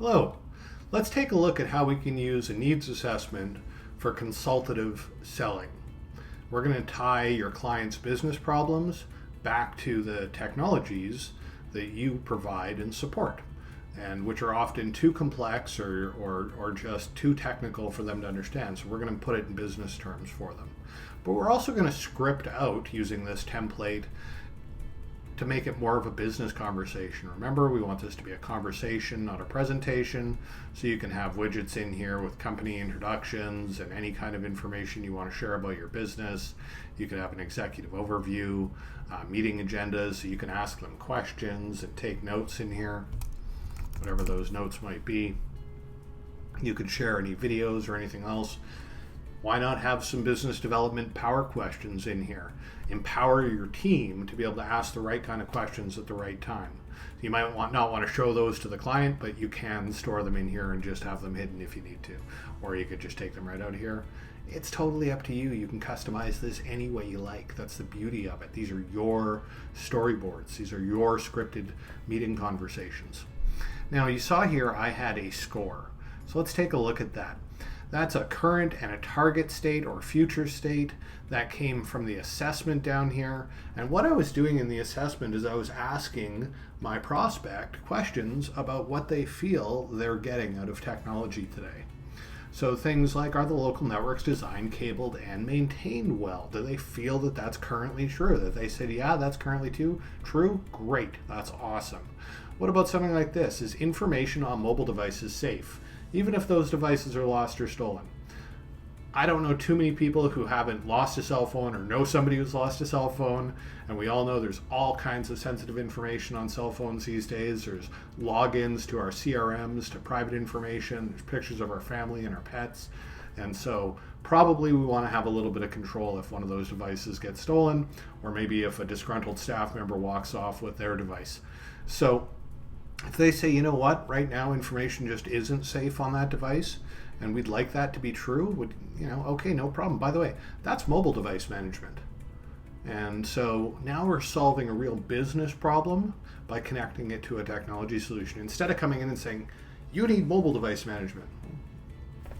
Hello. Let's take a look at how we can use a needs assessment for consultative selling. We're going to tie your client's business problems back to the technologies that you provide and support, and which are often too complex or just too technical for them to understand. So we're going to put it in business terms for them. But we're also going to script out using this template to make it more of a business conversation. Remember, we want this to be a conversation, not a presentation, so you can have widgets in here with company introductions and any kind of information you want to share about your business. You can have an executive overview, meeting agendas, so you can ask them questions and take notes in here, whatever those notes might be. You could share any videos or anything else. Why not have some business development power questions in here? Empower your team to be able to ask the right kind of questions at the right time. You might not want to show those to the client, but you can store them in here and just have them hidden if you need to. Or you could just take them right out here. It's totally up to you. You can customize this any way you like. That's the beauty of it. These are your storyboards. These are your scripted meeting conversations. Now, you saw here I had a score. So let's take a look at that. That's a current and a target state or future state that came from the assessment down here. And what I was doing in the assessment is I was asking my prospect questions about what they feel they're getting out of technology today. So things like, are the local networks designed, cabled, and maintained well? Do they feel that that's currently true? That they said, yeah, that's currently true? Great, that's awesome. What about something like this? Is information on mobile devices safe, even if those devices are lost or stolen? I don't know too many people who haven't lost a cell phone or know somebody who's lost a cell phone, and we all know there's all kinds of sensitive information on cell phones these days. There's logins to our CRMs, to private information, there's pictures of our family and our pets, and so probably we want to have a little bit of control if one of those devices gets stolen, or maybe if a disgruntled staff member walks off with their device. So if they say, you know what, right now information just isn't safe on that device, and we'd like that to be true, okay, no problem. By the way, that's mobile device management. And so now we're solving a real business problem by connecting it to a technology solution. Instead of coming in and saying, you need mobile device management.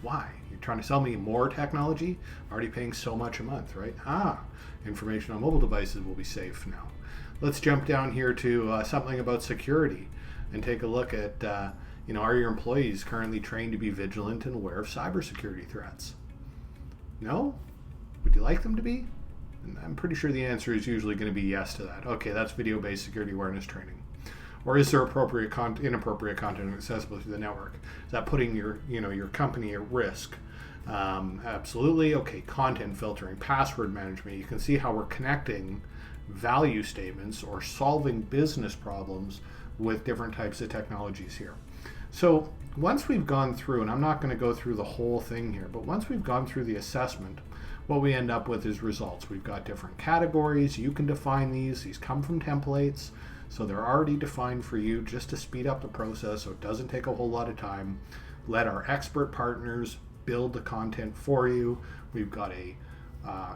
Why? You're trying to sell me more technology? I'm already paying so much a month, right? Information on mobile devices will be safe now. Let's jump down here to something about security and take a look at, are your employees currently trained to be vigilant and aware of cybersecurity threats? No? Would you like them to be? And I'm pretty sure the answer is usually going to be yes to that. Okay, that's video-based security awareness training. Or is there inappropriate content accessible through the network? Is that putting your company at risk? Absolutely. Okay, content filtering, password management. You can see how we're connecting value statements or solving business problems with different types of technologies here. So once we've gone through, and I'm not going to go through the whole thing here, but once we've gone through the assessment, what we end up with is results. We've got different categories. You can define these. These come from templates, so they're already defined for you just to speed up the process so it doesn't take a whole lot of time. Let our expert partners build the content for you. We've got a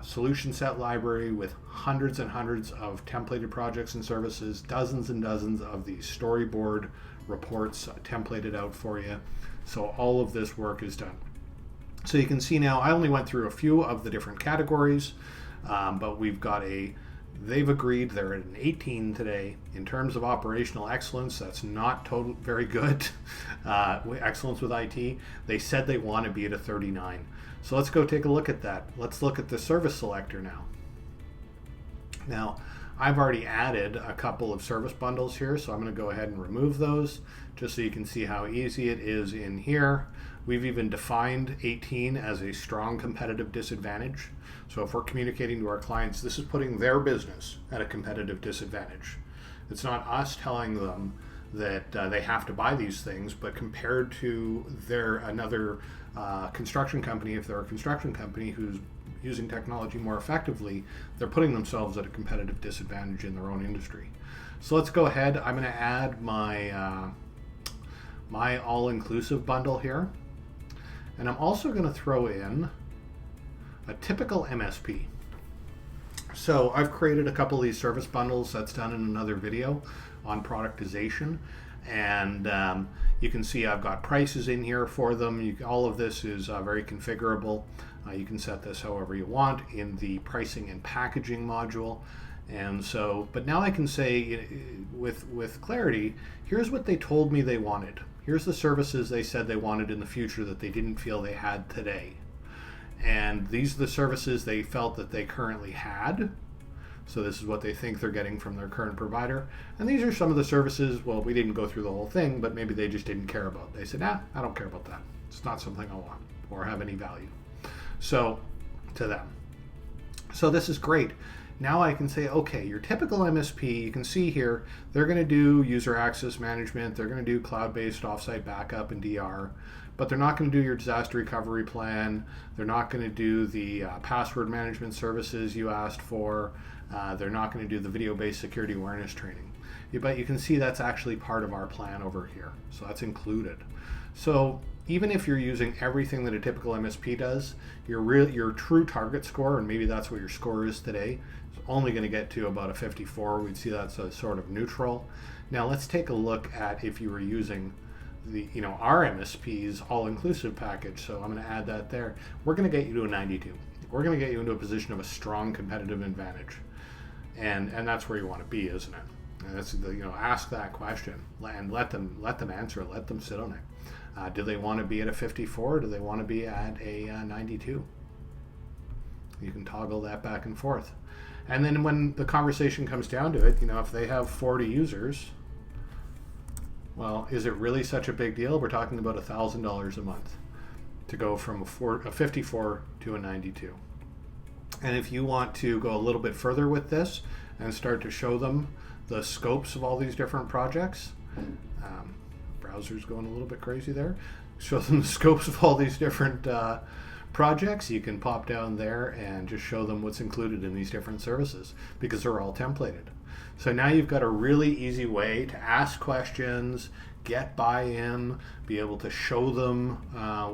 solution set library with hundreds and hundreds of templated projects and services, dozens and dozens of these storyboard reports templated out for you. So all of this work is done. So you can see now I only went through a few of the different categories, but we've got they've agreed they're at an 18 today. In terms of operational excellence, that's not very good. Excellence with IT, they said they want to be at a 39. So let's go take a look at that. Let's look at the service selector now. Now, I've already added a couple of service bundles here, so I'm going to go ahead and remove those just so you can see how easy it is in here. We've even defined 18 as a strong competitive disadvantage. So if we're communicating to our clients, this is putting their business at a competitive disadvantage. It's not us telling them that they have to buy these things, but compared to another construction company, if they're a construction company who's using technology more effectively, they're putting themselves at a competitive disadvantage in their own industry. So let's go ahead. I'm going to add my my all-inclusive bundle here, and I'm also going to throw in a typical MSP. So I've created a couple of these service bundles that's done in another video on productization. And you can see I've got prices in here for them. All of this is very configurable. You can set this however you want in the pricing and packaging module. And so, but now I can say with clarity, here's what they told me they wanted. Here's the services they said they wanted in the future that they didn't feel they had today. And these are the services they felt that they currently had. So this is what they think they're getting from their current provider. And these are some of the services, well, we didn't go through the whole thing, but maybe they just didn't care about. They said, I don't care about that. It's not something I want or have any value. So to them. So this is great. Now I can say, okay, your typical MSP, you can see here, they're going to do user access management. They're going to do cloud-based offsite backup and DR, but they're not going to do your disaster recovery plan. They're not going to do the password management services you asked for. They're not going to do the video-based security awareness training. But you can see that's actually part of our plan over here. So that's included. So even if you're using everything that a typical MSP does, your true target score, and maybe that's what your score is today, is only going to get to about a 54. We'd see that's a sort of neutral. Now let's take a look at if you were using our MSP's all-inclusive package. So I'm going to add that there. We're going to get you to a 92. We're going to get you into a position of a strong competitive advantage. And that's where you want to be, isn't it? And that's ask that question and let them answer it. Let them sit on it. Do they want to be at a 54 or do they want to be at a 92? You can toggle that back and forth. And then when the conversation comes down to it, if they have 40 users, well, is it really such a big deal? We're talking about $1,000 a month to go from a 54 to a 92. And if you want to go a little bit further with this and start to show them the scopes of all these different projects, browser's going a little bit crazy there. Show them the scopes of all these different projects. You can pop down there and just show them what's included in these different services because they're all templated. So now you've got a really easy way to ask questions, get buy-in, be able to show them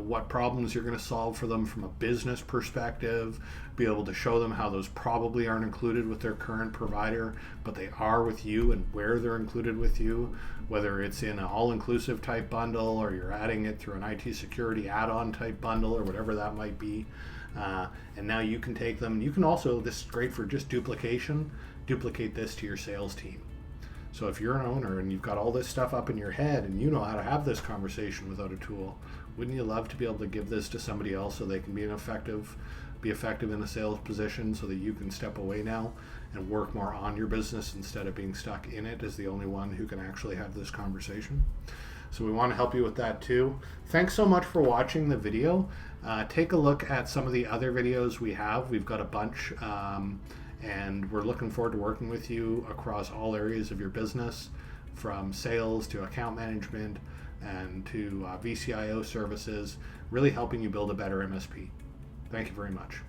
what problems you're going to solve for them from a business perspective, be able to show them how those probably aren't included with their current provider, but they are with you and where they're included with you, whether it's in an all-inclusive type bundle or you're adding it through an IT security add-on type bundle or whatever that might be. And now you can take them. You can also, this is great for just duplication, duplicate this to your sales team. So if you're an owner and you've got all this stuff up in your head and you know how to have this conversation without a tool, wouldn't you love to be able to give this to somebody else so they can be effective in a sales position so that you can step away now and work more on your business instead of being stuck in it as the only one who can actually have this conversation? So we want to help you with that too. Thanks so much for watching the video. Take a look at some of the other videos we have. We've got a bunch. And we're looking forward to working with you across all areas of your business, from sales to account management and to VCIO services, really helping you build a better MSP. Thank you very much.